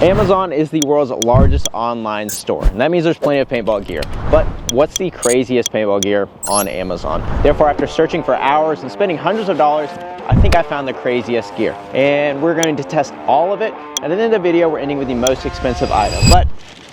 Amazon is the world's largest online store, and that means there's plenty of paintball gear. But what's the craziest paintball gear on Amazon? Therefore, after searching for hours and spending hundreds of dollars, I think I found the craziest gear. And we're going to test all of it. And at the end of the video, we're ending with the most expensive item. But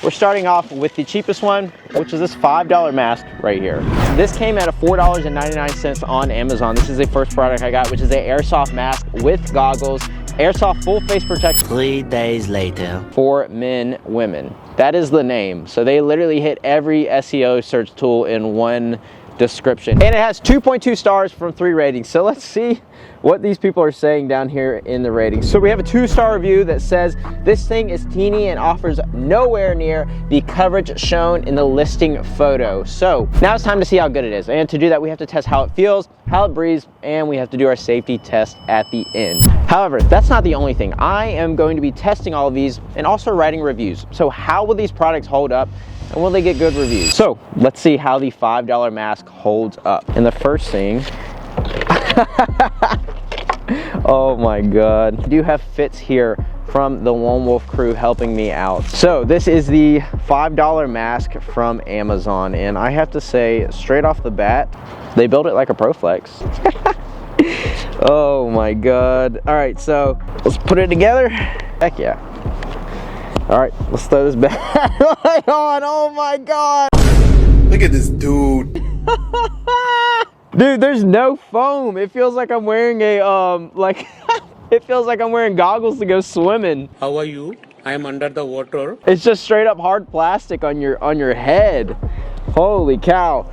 we're starting off with the cheapest one, which is this $5 mask right here. This came at $4.99 on Amazon. This is the first product I got, which is an airsoft mask with goggles, airsoft full face protection. 3 days later. For men, women. That is the name. So they literally hit every SEO search tool in one description. And it has 2.2 stars from 3 ratings. So let's see what these people are saying down here in the ratings. So we have a 2-star review that says, this thing is teeny and offers nowhere near the coverage shown in the listing photo. So now it's time to see how good it is. And to do that, we have to test how it feels, how it breathes, and we have to do our safety test at the end. However, that's not the only thing. I am going to be testing all of these and also writing reviews. So how will these products hold up? And will they get good reviews? So let's see how the $5 mask holds up. And the first thing, oh my God. I do have fits here from the Lone Wolf crew helping me out. So this is the $5 mask from Amazon. And I have to say, straight off the bat, they built it like a Proflex. Oh my God. All right, so let's put it together. Heck yeah. All right, let's throw this back on. Oh my God. Look at this dude. Dude, there's no foam. It feels like I'm wearing a, it feels like I'm wearing goggles to go swimming. How are you? I am under the water. It's just straight up hard plastic on your head. Holy cow.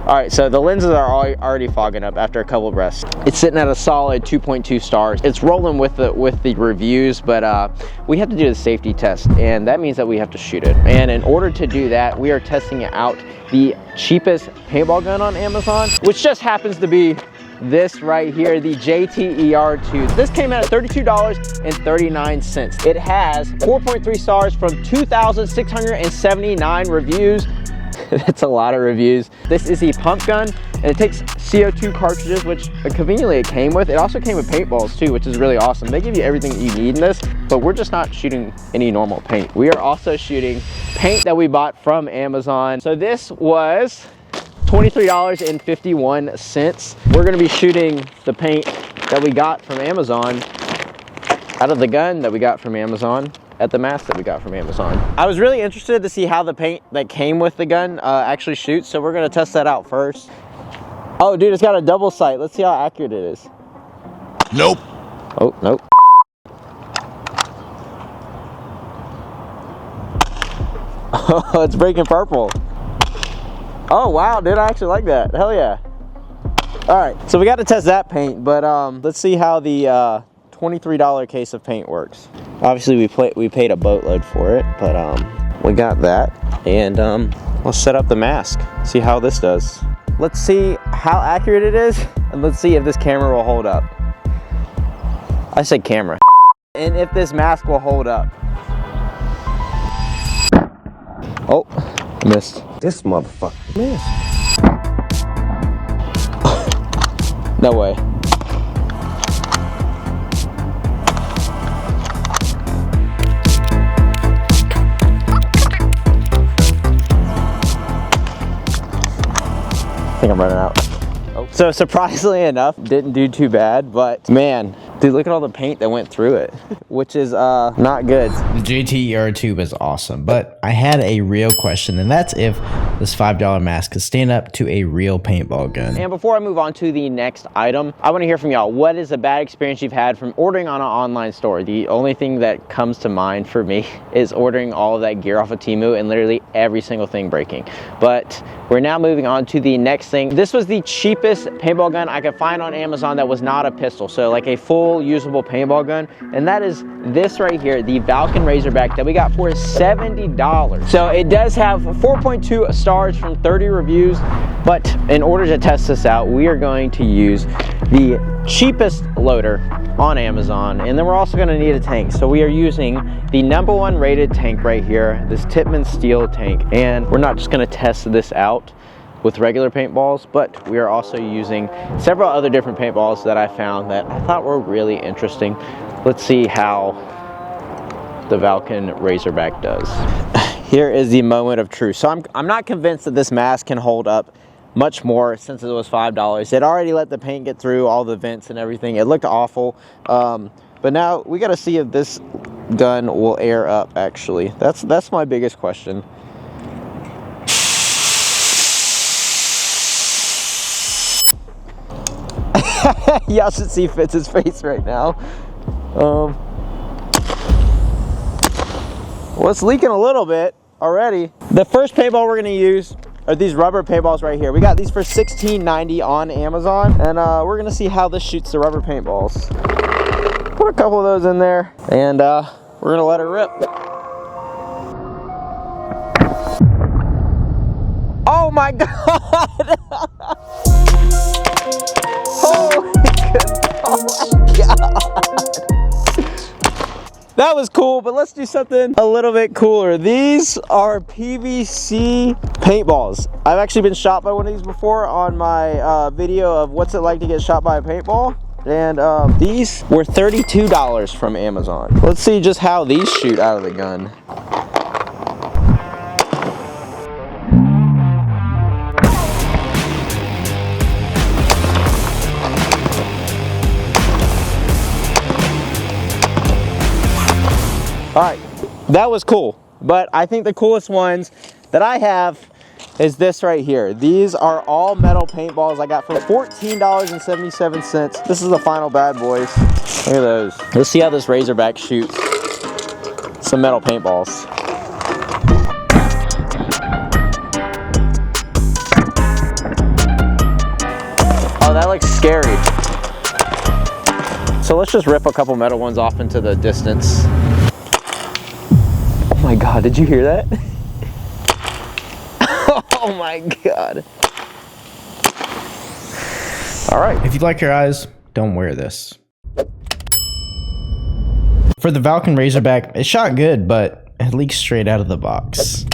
All right, so the lenses are already fogging up after a couple of breaths. It's sitting at a solid 2.2 stars. It's rolling with the reviews, but we have to do the safety test, and that means that we have to shoot it. And in order to do that, we are testing out the cheapest paintball gun on Amazon, which just happens to be this right here, the JTER2. This came out at $32.39. It has 4.3 stars from 2,679 reviews. That's a lot of reviews. This is the pump gun, and it takes CO2 cartridges, which conveniently it came with. It also came with paintballs too, which is really awesome. They give you everything that you need in this, but we're just not shooting any normal paint. We are also shooting paint that we bought from Amazon. So this was $23.51. We're gonna be shooting the paint that we got from Amazon out of the gun that we got from Amazon at the mask that we got from Amazon. I was really interested to see how the paint that came with the gun actually shoots, so we're gonna test that out first. Oh dude, it's got a double sight. Let's see how accurate it is. Nope. Oh, nope. Oh, it's breaking purple. Oh wow, dude, I actually like that. Hell yeah. All right, so we got to test that paint, but let's see how the $23 case of paint works. Obviously we paid a boatload for it, but we got that, and let's set up the mask, see how this does. Let's see how accurate it is, and let's see if this camera will hold up. I said camera. And if this mask will hold up. Oh, missed. This motherfucker missed. No way. I think I'm running out. Oh. So surprisingly enough, didn't do too bad, but man, dude, look at all the paint that went through it, which is not good. The JTER2 is awesome, but I had a real question, and that's if this $5 mask could stand up to a real paintball gun. And before I move on to the next item, I want to hear from y'all. What is a bad experience you've had from ordering on an online store? The only thing that comes to mind for me is ordering all of that gear off of Temu and literally every single thing breaking. But we're now moving on to the next thing. This was the cheapest paintball gun I could find on Amazon that was not a pistol, so like a full usable paintball gun, and that is this right here, the Valken Razorback that we got for $70. So it does have 4.2 stars from 30 reviews, but in order to test this out, we are going to use the cheapest loader on Amazon, and then we're also going to need a tank. So we are using the #1 rated tank right here, this Tippmann steel tank, and we're not just going to test this out with regular paintballs, but we are also using several other different paintballs that I found that I thought were really interesting. let's see how the Valken Razorback does. Here is the moment of truth. So I'm not convinced that this mask can hold up much more since it was $5. It already let the paint get through all the vents and everything. It looked awful. But now we got to see if this gun will air up actually. That's my biggest question. Y'all should see Fitz's face right now. Well, it's leaking a little bit already. The first paintball we're gonna use are these rubber paintballs right here. We got these for $16.90 on Amazon, and we're gonna see how this shoots the rubber paintballs. Put a couple of those in there, and we're gonna let it rip. Oh my God! Holy goodness. Oh my God! That was cool, but let's do something a little bit cooler. These are PVC paintballs. I've actually been shot by one of these before on my video of what's it like to get shot by a paintball. And these were $32 from Amazon. Let's see just how these shoot out of the gun. All right, that was cool, but I think the coolest ones that I have is this right here. These are all metal paintballs I got for $14.77. This is the final bad boys. Look at those. Let's see how this Razorback shoots some metal paintballs. Oh, that looks scary. So let's just rip a couple metal ones off into the distance. Oh my God, did you hear that? Oh my God. All right. If you like your eyes, don't wear this. For the Valken Razorback, it shot good, but it leaked straight out of the box.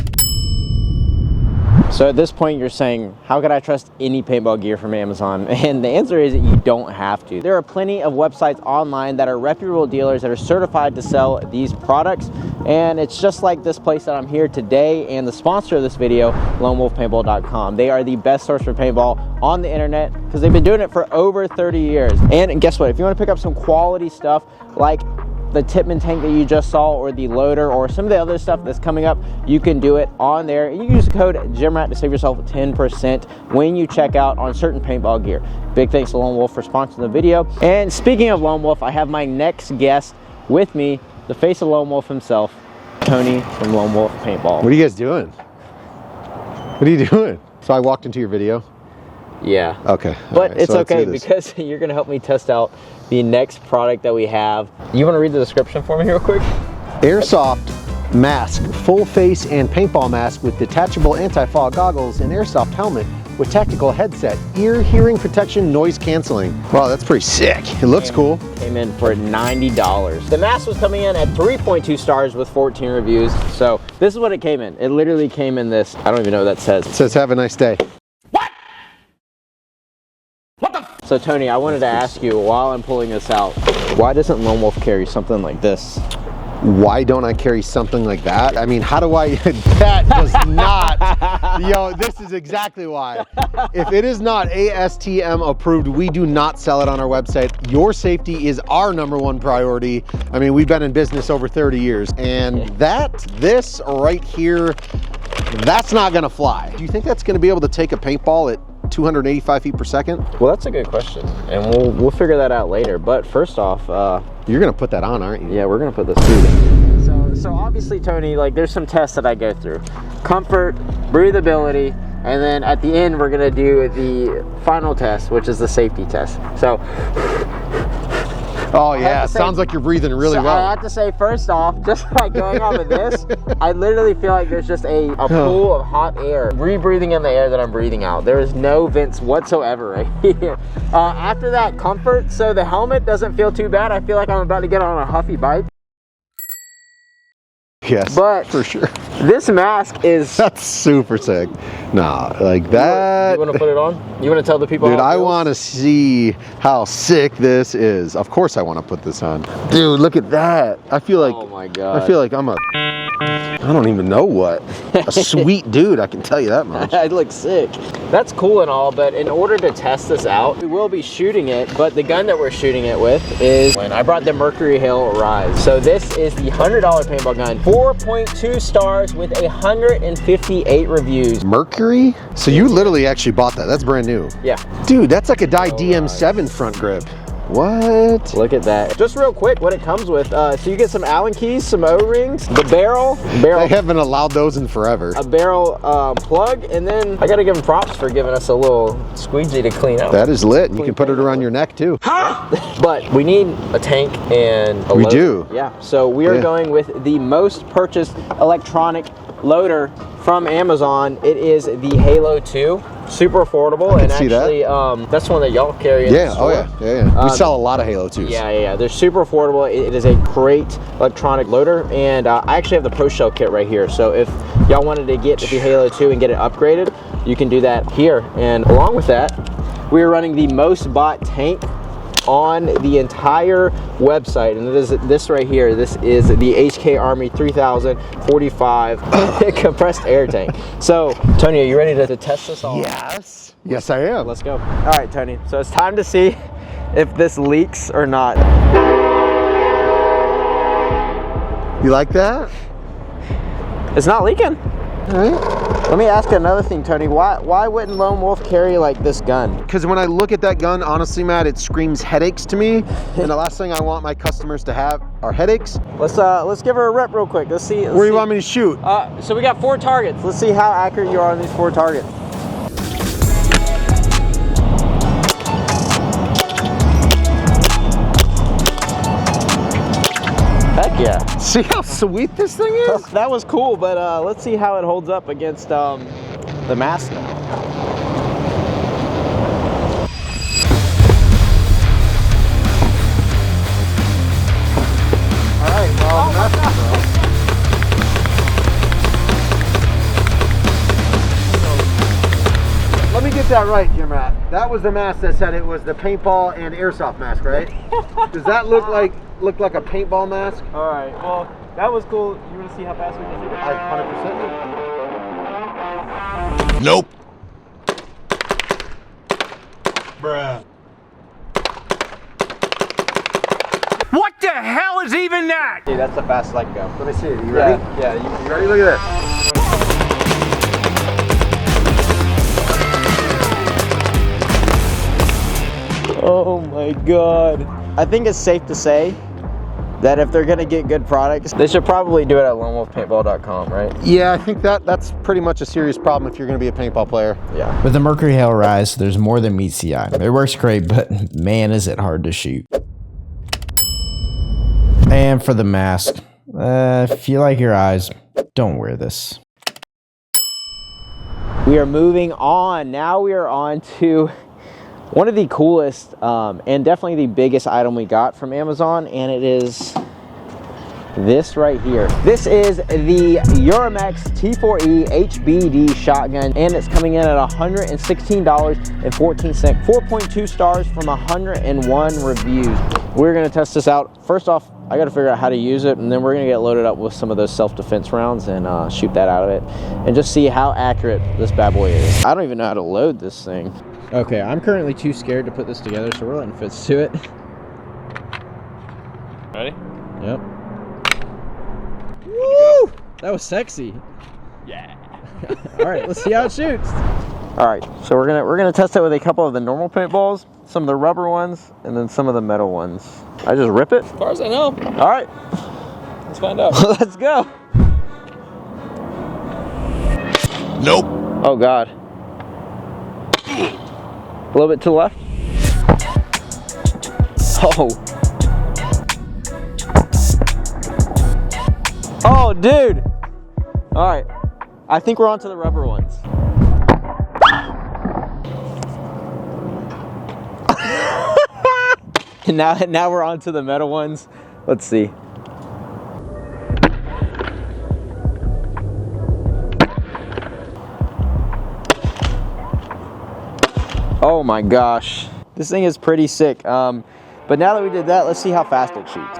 So at this point you're saying, how could I trust any paintball gear from Amazon? And the answer is that you don't have to. There are plenty of websites online that are reputable dealers that are certified to sell these products. And it's just like this place that I'm here today and the sponsor of this video, LoneWolfPaintball.com. They are the best source for paintball on the internet because they've been doing it for over 30 years. And guess what? If you want to pick up some quality stuff like the Tipman tank that you just saw, or the loader, or some of the other stuff that's coming up, you can do it on there. You can use the code GYMRAT to save yourself 10% when you check out on certain paintball gear. Big thanks to Lone Wolf for sponsoring the video. And speaking of Lone Wolf, I have my next guest with me, the face of Lone Wolf himself, Tony from Lone Wolf Paintball. What are you guys doing? What are you doing? So I walked into your video? Yeah. Okay. But right, it's so okay because you're going to help me test out the next product that we have. You want to read the description for me real quick? Airsoft mask, full face and paintball mask with detachable anti-fog goggles and airsoft helmet with tactical headset, ear hearing protection, noise canceling. Wow, that's pretty sick. It looks cool. Came in for $90. The mask was coming in at 3.2 stars with 14 reviews. So this is what it came in. It literally came in this, I don't even know what that says. It says, have a nice day. So Tony, I wanted to ask you while I'm pulling this out, why doesn't Lone Wolf carry something like this? Why don't I carry something like that? I mean, how do I, that does not, yo, this is exactly why. If it is not ASTM approved, we do not sell it on our website. Your safety is our #1 priority. I mean, we've been in business over 30 years, and this right here, that's not gonna fly. Do you think that's gonna be able to take a paintball at 285 feet per second? Well, that's a good question, and we'll figure that out later. But first off, you're gonna put that on, aren't you? Yeah, we're gonna put this through. So obviously, Tony, like there's some tests that I go through: comfort, breathability, and then at the end we're gonna do the final test, which is the safety test. So. Oh yeah, it sounds like you're breathing really well. I have to say, first off, just like going on with this, I literally feel like there's just a pool of hot air rebreathing in the air that I'm breathing out. There is no vents whatsoever right here. After that, comfort, so the helmet doesn't feel too bad. I feel like I'm about to get on a huffy bike. Yes, but for sure. This mask is... That's super sick. Nah, like that. You want to put it on? You want to tell the people? Dude, how it I feels? want to see how sick this is. Of course I want to put this on. Dude, look at that. I feel like, oh my God. I feel like I'm I don't even know what. A sweet dude, I can tell you that much. It looks sick. That's cool and all, but in order to test this out, we will be shooting it, but the gun that we're shooting it with is, when I brought the Mercury Hail Rise. So this is the $100 paintball gun, 4.2 stars with 158 reviews. Mercury? So you literally actually bought that. That's brand new. Yeah. Dude, that's like a Dye DM7 front grip. What? Look at that. Just real quick, what it comes with. So you get some Allen keys, some O-rings, the barrel. They haven't allowed those in forever. A barrel plug, and then I gotta give them props for giving us a little squeegee to clean out. That is lit. You can put it around your neck too. But we need a tank and a We loader. do. Yeah, so we are going with the most purchased electronic loader from Amazon. It is the Halo 2. Super affordable, and see actually that's one that y'all carry in the store. Yeah. We sell a lot of Halo 2s. Yeah. They're super affordable. It is a great electronic loader, and I actually have the post shell kit right here. So if y'all wanted to get the Halo 2 and get it upgraded, you can do that here. And along with that, we are running the most bought tank on the entire website, and it is this right here. This is the HK Army 3045 compressed air tank. So Tony, are you ready to test this all? Yes I am. Let's go. All right, Tony, so it's time to see if this leaks or not. You like that? It's not leaking. All right. Let me ask you another thing, Tony. Why wouldn't Lone Wolf carry like this gun? Because when I look at that gun, honestly, Matt, it screams headaches to me. And the last thing I want my customers to have are headaches. Let's give her a rep real quick. Let's see. Where do you want me to shoot? So we got 4 targets. Let's see how accurate you are on these 4 targets. Heck yeah. See how sweet this thing is? That was cool, but let's see how it holds up against the mask now. All right, well, that's Let me get that right, GYMRAT. That was the mask that said it was the paintball and airsoft mask, right? Does that look like a paintball mask? All right. Well, that was cool. You want to see how fast we can shoot? I 100%. Nope. Bruh. What the hell is even that? Dude, that's the fastest I can go. Let me see it. You ready? Yeah. You ready? Look at this. Oh my God. I think it's safe to say that if they're gonna get good products, they should probably do it at lonewolfpaintball.com, right? Yeah, I think that's pretty much a serious problem if you're going to be a paintball player. Yeah. With the Mercury Hail Rise, there's more than meets the eye. It works great, but man, is it hard to shoot. And for the mask, if you like your eyes, don't wear this. We are moving on. Now we are on to one of the coolest and definitely the biggest item we got from Amazon, and it is this right here. This is the GYMRAT T4E HBD shotgun, and it's coming in at $116.14. 4.2 stars from 101 reviews. We're gonna test this out. First off, I gotta figure out how to use it, and then we're gonna get loaded up with some of those self-defense rounds and shoot that out of it, and just see how accurate this bad boy is. I don't even know how to load this thing. Okay, I'm currently too scared to put this together, so we're letting Fitz do it. Ready? Yep. Woo! That was sexy. Yeah. All right, let's see how it shoots. All right, so we're gonna test it with a couple of the normal paintballs, some of the rubber ones, and then some of the metal ones. I just rip it. As far as I know. All right, Let's find out. let's go. Nope. Oh God. A little bit to the left. Oh. Oh, dude. All right. I think we're on to the rubber ones. And now we're on to the metal ones. Let's see. Oh my gosh. This thing is pretty sick. But now that we did that, let's see how fast it shoots.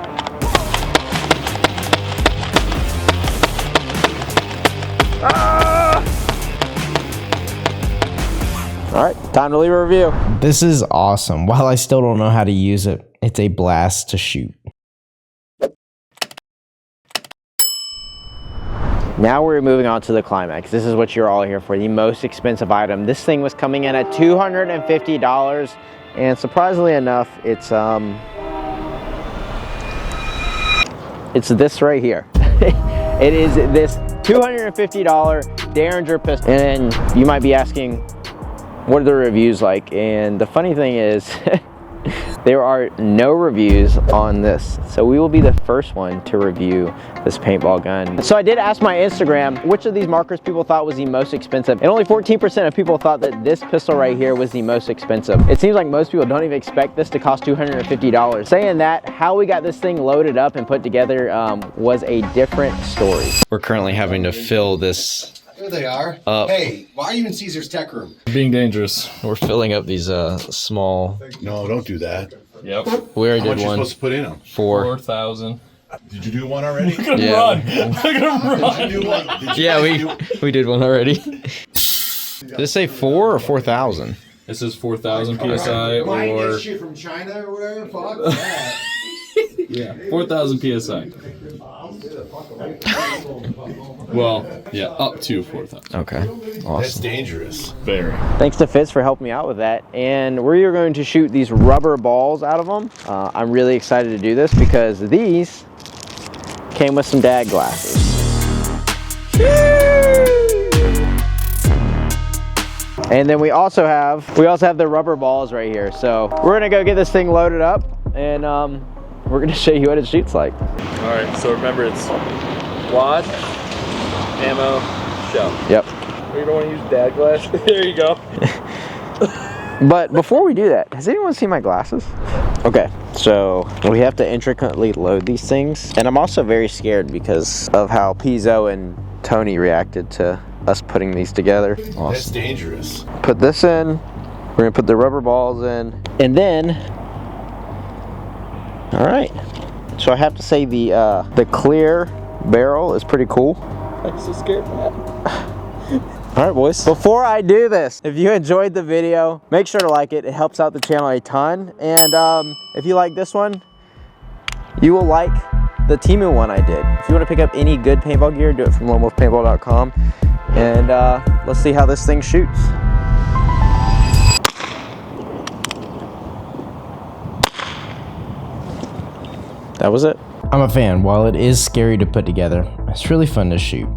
All right, time to leave a review. This is awesome. While I still don't know how to use it, it's a blast to shoot. Now we're moving on to the climax. This is what you're all here for, the most expensive item. This thing was coming in at $250, and surprisingly enough, it's this right here. It is this $250 Derringer pistol. And you might be asking, what are the reviews like? And the funny thing is, there are no reviews on this. So we will be the first one to review this paintball gun. So I did ask my Instagram which of these markers people thought was the most expensive, and only 14% of people thought that this pistol right here was the most expensive. It seems like most people don't even expect this to cost $250. Saying that, how we got this thing loaded up and put together was a different story. We're currently having to fill this. There they are. Hey, why are you in Caesar's tech room? Being dangerous. We're filling up these small. No, don't do that. Yep. We already How much did you one. supposed to put in them? 4,000. Did you do one already? Look at him Yeah. run. Look at him run. Did you do one? Did you Yeah, guys we did one already. Did it say 4 or 4,000? This is 4,000 PSI Buying or that shit from China or whatever? Fuck that. yeah, 4,000 PSI. Well, yeah, up to 4,000. Okay, That's awesome. dangerous. Very. Thanks to Fitz for helping me out with that. And we're going to shoot these rubber balls out of them. I'm really excited to do this because these came with some dad glasses. And then we also have the rubber balls right here. So we're gonna go get this thing loaded up, and we're gonna show you what it shoots like. All right, so remember it's wad, ammo, shell. Yep. You don't want to use dad glass? There you go. But before we do that, has anyone seen my glasses? Okay, so we have to intricately load these things. And I'm also very scared because of how Pizzo and Tony reacted to us putting these together. That's Awesome. dangerous. Put this in, we're gonna put the rubber balls in, and then, all right. So I have to say the clear barrel is pretty cool. I'm so scared, Matt. All right, boys. Before I do this, if you enjoyed the video, make sure to like it. It helps out the channel a ton. And if you like this one, you will like the Temu one I did. If you want to pick up any good paintball gear, do it from lonewolfpaintball.com. And let's see how this thing shoots. That was it. I'm a fan. While it is scary to put together, it's really fun to shoot.